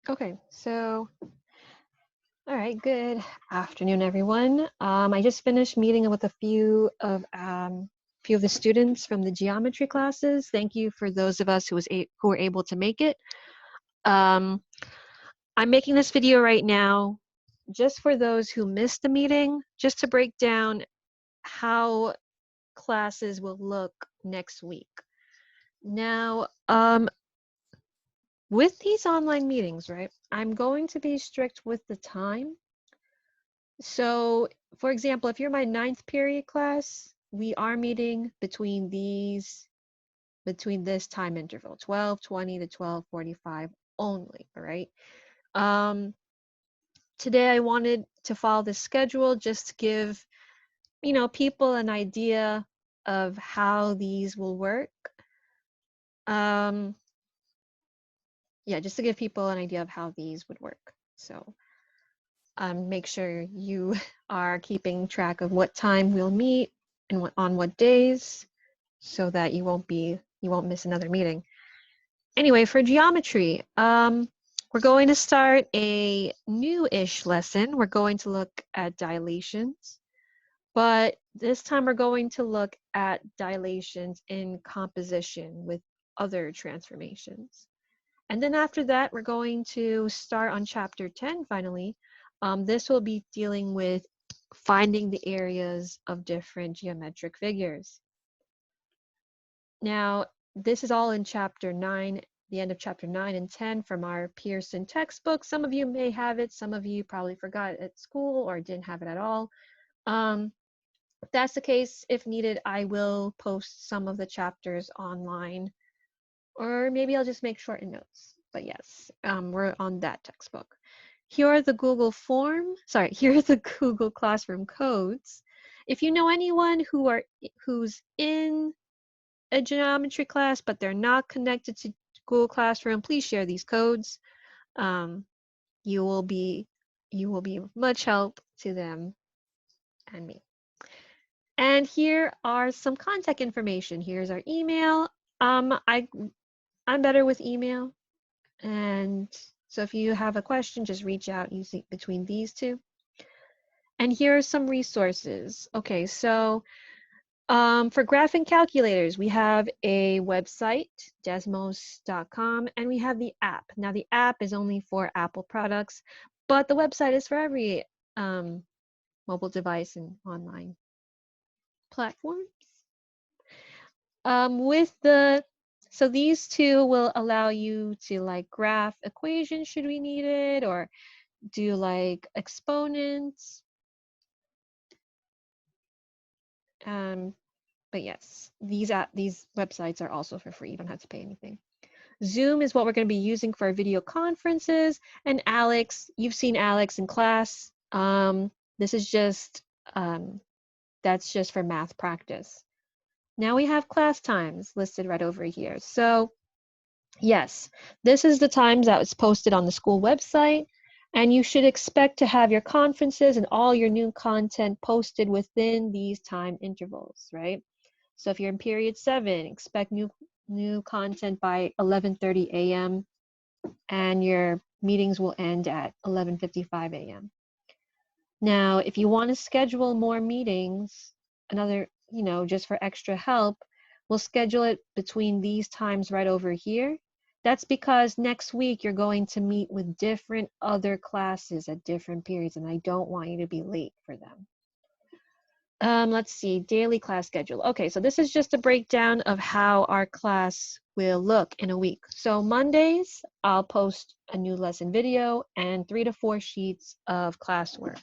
Okay, so, all right, good afternoon, everyone. I just finished meeting with a few of the students from the geometry classes. Thank you for those of us who were able to make it. Um, I'm making this video right now just for those who missed the meeting, just to break down how classes will look next week. Now, with these online meetings, right, I'm going to be strict with the time. So, for example, if you're my 9th period class, we are meeting between this time interval, 12:20 to 12:45 only, all right? Um, Today I wanted to follow this schedule just to give, people an idea of how these will work. Um, yeah, just to give people an idea of how these would work. So, make sure you are keeping track of what time we'll meet and on what days, so that you won't miss another meeting. Anyway, for geometry, we're going to start a new-ish lesson. We're going to look at dilations, but this time we're going to look at dilations in composition with other transformations. And then after that, we're going to start on chapter 10 finally. This will be dealing with finding the areas of different geometric figures. Now, this is all in chapter 9, the end of chapter 9 and 10 from our Pearson textbook. Some of you may have it, some of you probably forgot it at school or didn't have it at all. If that's the case, if needed, I will post some of the chapters online, or maybe I'll just make shortened notes. But yes, we're on that textbook. Here are the here are the Google Classroom codes. If you know anyone who's in a geometry class, but they're not connected to Google Classroom, please share these codes. You will be much help to them and me. And here are some contact information. Here's our email. I'm better with email, and so if you have a question, just reach out using between these two. And here are some resources. Okay, so for graphing calculators, we have a website, desmos.com, and we have the app. Now, the app is only for Apple products, but the website is for every mobile device and online platforms. So these two will allow you to like graph equations should we need it, or do like exponents. But yes, these websites are also for free. You don't have to pay anything. Zoom is what we're going to be using for our video conferences. And Alex, you've seen Alex in class. This is just, that's just for math practice. Now we have class times listed right over here. So yes, this is the times that was posted on the school website. And you should expect to have your conferences and all your new content posted within these time intervals, right? So if you're in period 7, expect new content by 11:30 a.m. and your meetings will end at 11:55 a.m. Now, if you want to schedule more meetings, just for extra help, we'll schedule it between these times right over here. That's because next week you're going to meet with different other classes at different periods, and I don't want you to be late for them. Let's see, daily class schedule. Okay, so this is just a breakdown of how our class will look in a week. So Mondays, I'll post a new lesson video and 3 to 4 sheets of classwork.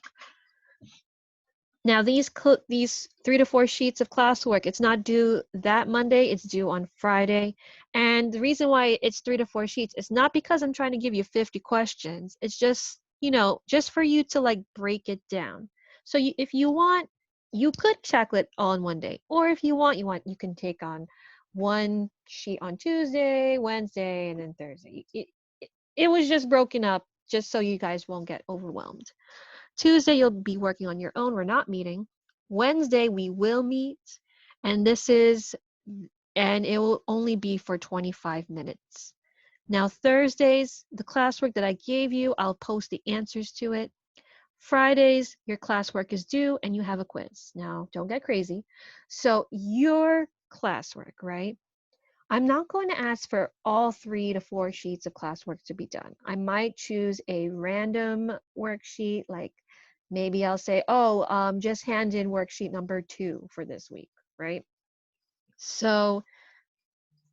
Now these 3 to 4 sheets of classwork, it's not due that Monday, it's due on Friday. And the reason why it's 3 to 4 sheets is not because I'm trying to give you 50 questions. It's just, just for you to like break it down. So if you want, you could tackle it all in one day. Or if you want, you can take on one sheet on Tuesday, Wednesday, and then Thursday. It was just broken up just so you guys won't get overwhelmed. Tuesday, you'll be working on your own. We're not meeting. Wednesday, we will meet. And it will only be for 25 minutes. Now, Thursdays, the classwork that I gave you, I'll post the answers to it. Fridays, your classwork is due and you have a quiz. Now, don't get crazy. So your classwork, right? I'm not going to ask for all 3 to 4 sheets of classwork to be done. I might choose a random worksheet, like maybe I'll say, oh, just hand in worksheet number 2 for this week, right? So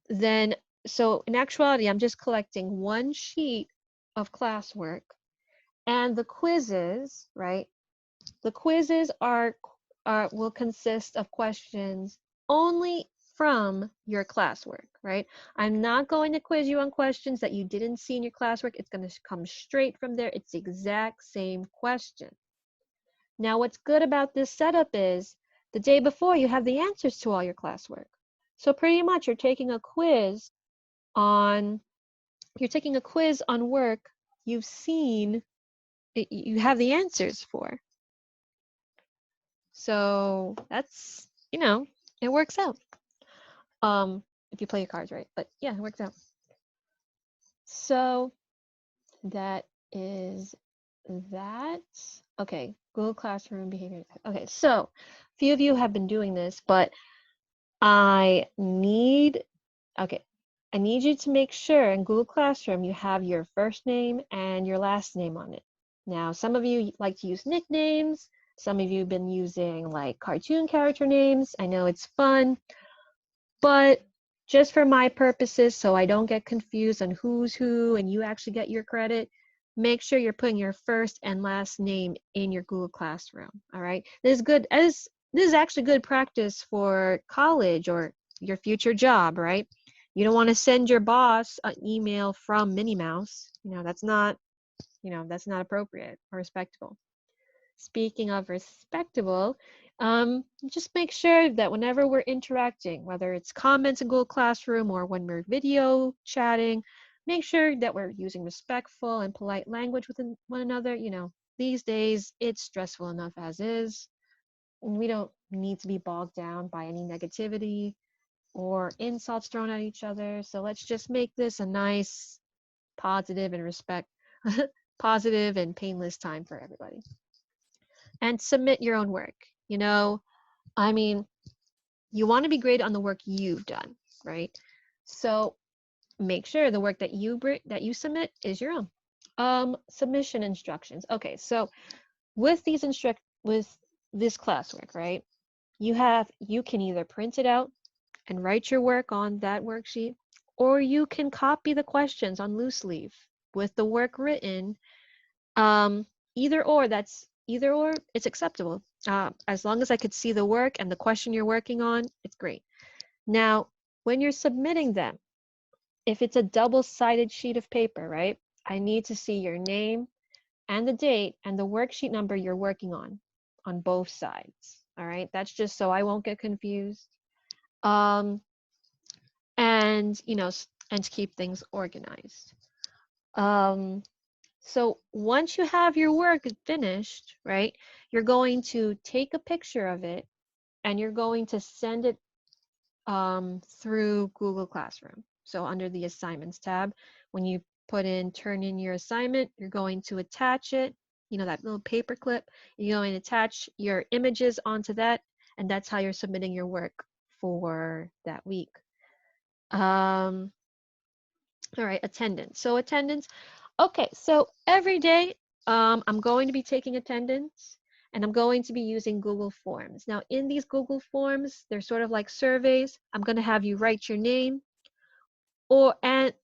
then, so in actuality, I'm just collecting 1 sheet of classwork, and the quizzes, right? The quizzes will consist of questions only from your classwork, right? I'm not going to quiz you on questions that you didn't see in your classwork. It's going to come straight from there. It's the exact same question. Now, what's good about this setup is the day before you have the answers to all your classwork. So pretty much you're taking a quiz on work you've seen, you have the answers for. So that's, it works out. If you play your cards right, but yeah, it works out. So that is that. Okay, Google Classroom behavior. Okay, so a few of you have been doing this, but I need you to make sure in Google Classroom you have your first name and your last name on it. Now, some of you like to use nicknames. Some of you have been using like cartoon character names. I know it's fun, but just for my purposes, so I don't get confused on who's who and you actually get your credit, make sure you're putting your first and last name in your Google Classroom. All right. This is actually good practice for college or your future job, right? You don't want to send your boss an email from Minnie Mouse. That's not appropriate or respectable. Speaking of respectable, just make sure that whenever we're interacting, whether it's comments in Google Classroom or when we're video chatting, make sure that we're using respectful and polite language with one another. These days it's stressful enough as is. We don't need to be bogged down by any negativity or insults thrown at each other. So let's just make this a nice, positive positive and painless time for everybody. And submit your own work. I mean, you want to be graded on the work you've done, right? So make sure the work that you submit is your own. Submission instructions. Okay, so with this classwork, right? You can either print it out and write your work on that worksheet, or you can copy the questions on loose leaf with the work written. Either or, it's acceptable. As long as I could see the work and the question you're working on, it's great. Now, when you're submitting them, if it's a double-sided sheet of paper, right, I need to see your name and the date and the worksheet number you're working on both sides. All right, that's just so I won't get confused. And and to keep things organized. So once you have your work finished, right, you're going to take a picture of it and you're going to send it through Google Classroom. So under the Assignments tab, when you turn in your assignment, you're going to attach it, that little paper clip. You're going to attach your images onto that, and that's how you're submitting your work for that week. All right, attendance. So attendance. Okay, so every day I'm going to be taking attendance and I'm going to be using Google Forms. Now in these Google Forms, they're sort of like surveys. I'm going to have you write your name and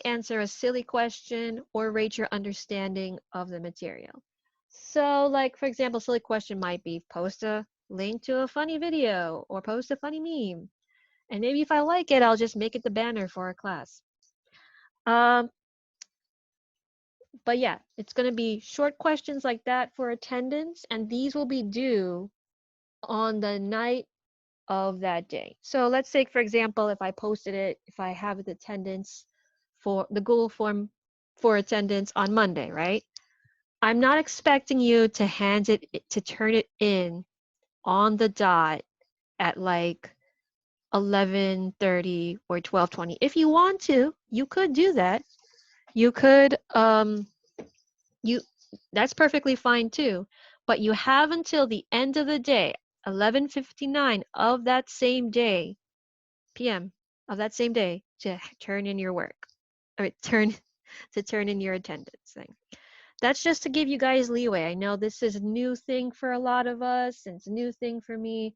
answer a silly question or rate your understanding of the material. So like, for example, silly question might be post a link to a funny video or post a funny meme. And maybe if I like it, I'll just make it the banner for our class. But yeah, it's going to be short questions like that for attendance, and these will be due on the night of that day. So let's say, for example, if I have the attendance for the Google form for attendance on Monday, right? I'm not expecting you to turn it in on the dot at like 11:30 or 12:20. If you want to, you could do that. You could you that's perfectly fine too. But you have until the end of the day, 11:59 of that same day, PM of that same day to turn in your work. Or turn in your attendance thing. That's just to give you guys leeway. I know this is a new thing for a lot of us, and it's a new thing for me.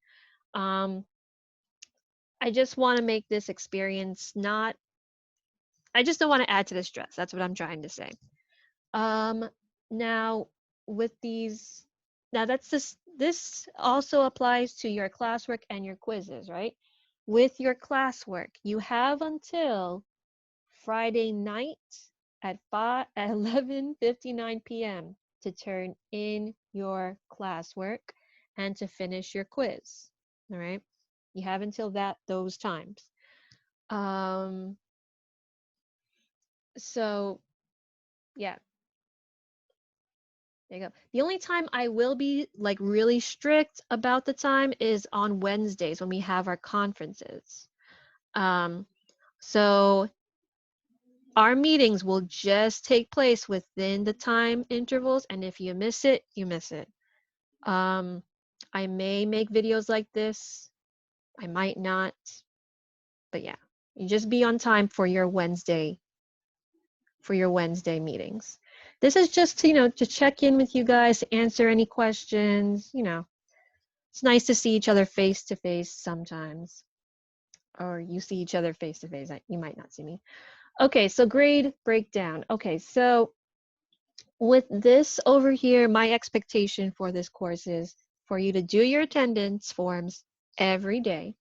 I just want to make this experience not, I just don't want to add to the stress. That's what I'm trying to say. Um, now with these, now that's this also applies to your classwork and your quizzes, right? With your classwork, you have until Friday night at 11:59 p.m. to turn in your classwork and to finish your quiz. All right? You have until those times. So yeah, there you go. The only time I will be like really strict about the time is on Wednesdays when we have our conferences. So our meetings will just take place within the time intervals, and if you miss it, you miss it. I may make videos like this. I might not, but yeah, you just be on time for your Wednesday meetings. This is just to, to check in with you guys, answer any questions, It's nice to see each other face to face sometimes. Or you see each other face to face. You might not see me. Okay, so grade breakdown. Okay, so with this over here, my expectation for this course is for you to do your attendance forms every day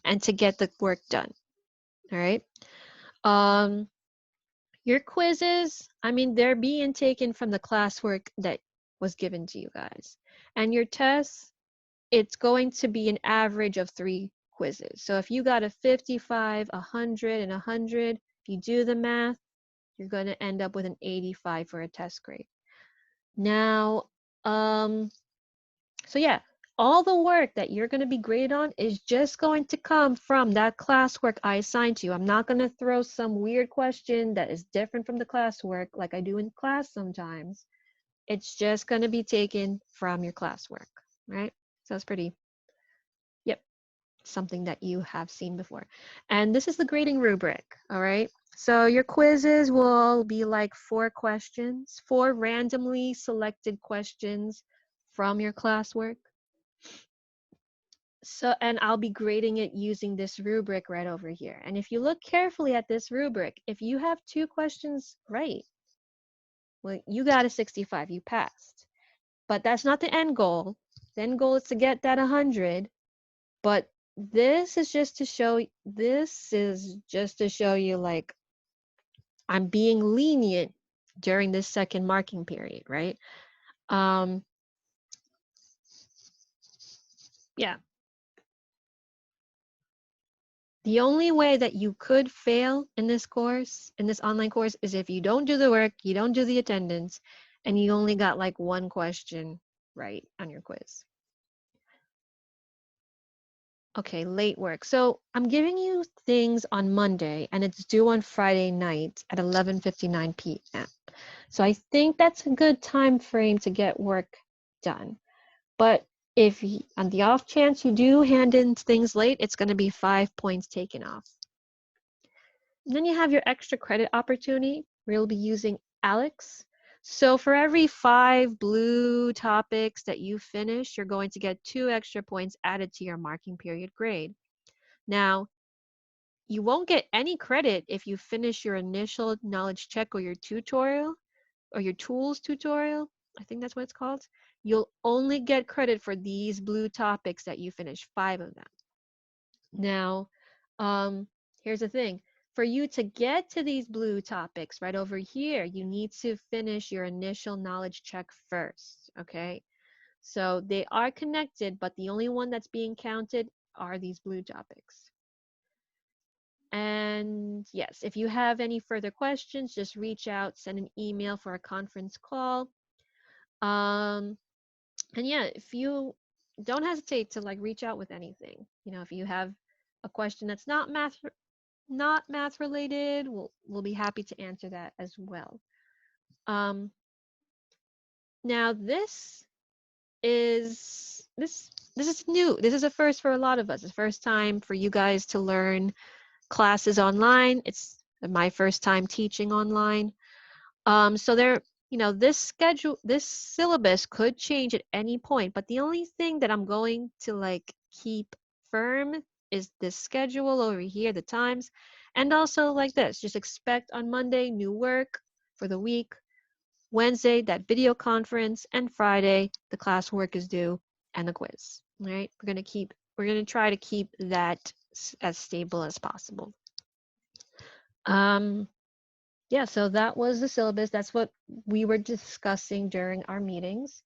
and to get the work done. All right. Your quizzes, I mean, they're being taken from the classwork that was given to you guys. And your tests, it's going to be an average of 3 quizzes. So if you got a 55, 100, and 100, if you do the math, you're going to end up with an 85 for a test grade. Now, so yeah, all the work that you're going to be graded on is just going to come from that classwork I assigned to you. I'm not going to throw some weird question that is different from the classwork like I do in class sometimes. It's just going to be taken from your classwork, right? So it's pretty, yep, something that you have seen before. And this is the grading rubric, all right? So your quizzes will be like 4 questions, 4 randomly selected questions from your classwork. So, and I'll be grading it using this rubric right over here. And if you look carefully at this rubric, if you have 2 questions right, well, you got a 65, you passed. But that's not the end goal. The end goal is to get that 100. But this is just to show you like I'm being lenient during this second marking period, right? Yeah. The only way that you could fail in this course, in this online course, is if you don't do the work, you don't do the attendance, and you only got like 1 question right on your quiz. Okay, late work. So I'm giving you things on Monday, and it's due on Friday night at 11:59 p.m. So I think that's a good time frame to get work done. But if on the off chance you do hand in things late, it's going to be 5 points taken off. And then you have your extra credit opportunity where you'll be using Alex. So for every 5 blue topics that you finish, you're going to get 2 extra points added to your marking period grade. Now, you won't get any credit if you finish your initial knowledge check or your tutorial or your tools tutorial. I think that's what it's called. You'll only get credit for these blue topics that you finish, 5 of them. Now, here's the thing. For you to get to these blue topics right over here, you need to finish your initial knowledge check first, okay? So they are connected, but the only one that's being counted are these blue topics. And yes, if you have any further questions, just reach out, send an email for a conference call. And yeah, if you don't hesitate to like reach out with anything, if you have a question that's not math related, we'll be happy to answer that as well. Now this is new. This is a first for a lot of us. It's the first time for you guys to learn classes online. It's my first time teaching online. So this syllabus could change at any point, but the only thing that I'm going to like keep firm is this schedule over here, the times, and also like this. Just expect on Monday new work for the week. Wednesday, that video conference, and Friday, the classwork is due and the quiz. All right, we're gonna try to keep that as stable as possible. Yeah, so that was the syllabus. That's what we were discussing during our meetings.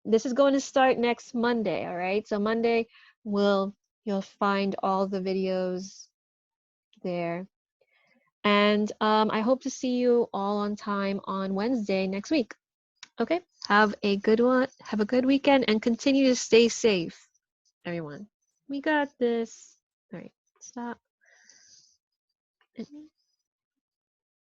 This is going to start next Monday, all right? So Monday, you'll find all the videos there. And I hope to see you all on time on Wednesday next week. Okay, have a good one. Have a good weekend and continue to stay safe, everyone. We got this. All right, stop.